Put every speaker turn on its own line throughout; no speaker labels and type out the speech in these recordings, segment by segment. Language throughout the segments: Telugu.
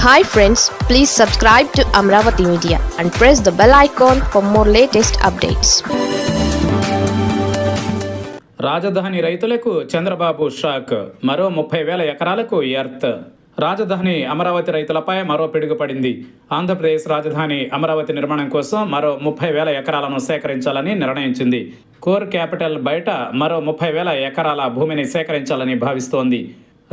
Hi friends, please subscribe to Amravati Media and press the bell icon for more latest updates.
రాజధాని రైతులకు చంద్రబాబు షాక్. మరో 30,000 ఎకరాలకు ఎర్త్. రాజధాని అమరావతి రైతులపై మరో పిడుగు పడింది. ఆంధ్రప్రదేశ్ రాజధాని అమరావతి నిర్మాణం కోసం మరో 30,000 ఎకరాలను సేకరించాలని నిర్ణయించింది. కోర్ క్యాపిటల్ బయట మరో 30,000 ఎకరాల భూమిని సేకరించాలని భావిస్తోంది.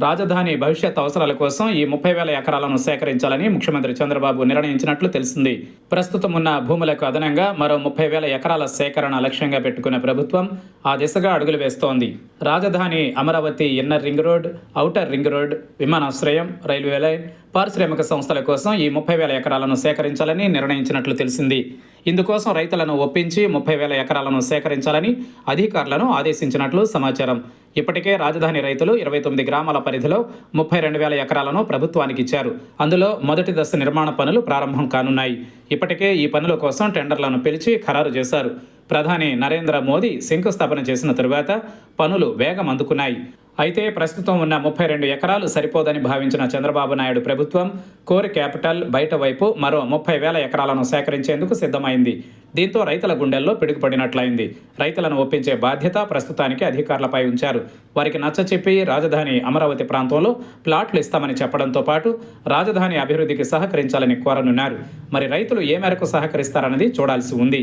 రాజధాని భవిష్యత్ అవసరాల కోసం ఈ 30,000 ఎకరాలను సేకరించాలని ముఖ్యమంత్రి చంద్రబాబు నిర్ణయించినట్లు తెలిసింది. ప్రస్తుతం ఉన్న భూములకు అదనంగా మరో 30,000 ఎకరాల సేకరణ లక్ష్యంగా పెట్టుకున్న ప్రభుత్వం ఆ దిశగా అడుగులు వేస్తోంది. రాజధాని Amaravati inner ring road, outer ring road, విమానాశ్రయం, రైల్వే లైన్, పారిశ్రామిక సంస్థల కోసం ఈ 30,000 ఎకరాలను సేకరించాలని నిర్ణయించినట్లు తెలిసింది. ఇందుకోసం రైతులను ఒప్పించి 30,000 ఎకరాలను సేకరించాలని అధికారులను ఆదేశించినట్లు సమాచారం. ఇప్పటికే రాజధాని రైతులు 29 గ్రామాల పరిధిలో 32,000 ఎకరాలను ప్రభుత్వానికి ఇచ్చారు. అందులో మొదటి దశ నిర్మాణ పనులు ప్రారంభం కానున్నాయి. ఇప్పటికే ఈ పనుల కోసం టెండర్లను పిలిచి ఖరారు చేశారు. ప్రధాని నరేంద్ర మోదీ శంకుస్థాపన చేసిన తరువాత పనులు వేగం అందుకున్నాయి. అయితే ప్రస్తుతం ఉన్న 32 ఎకరాలు సరిపోదని భావించిన చంద్రబాబు నాయుడు ప్రభుత్వం కోర్ క్యాపిటల్ బయట వైపు మరో 30,000 ఎకరాలను సేకరించేందుకు సిద్ధమైంది. దీంతో రైతుల గుండెల్లో పిడుగుపడినట్లయింది. రైతులను ఒప్పించే బాధ్యత ప్రస్తుతానికి అధికారులపై ఉంచారు. వారికి నచ్చచెప్పి రాజధాని అమరావతి ప్రాంతంలో ప్లాట్లు ఇస్తామని చెప్పడంతో పాటు రాజధాని అభివృద్ధికి సహకరించాలని కోరనున్నారు. మరి రైతులు ఏ మేరకు సహకరిస్తారన్నది చూడాల్సి ఉంది.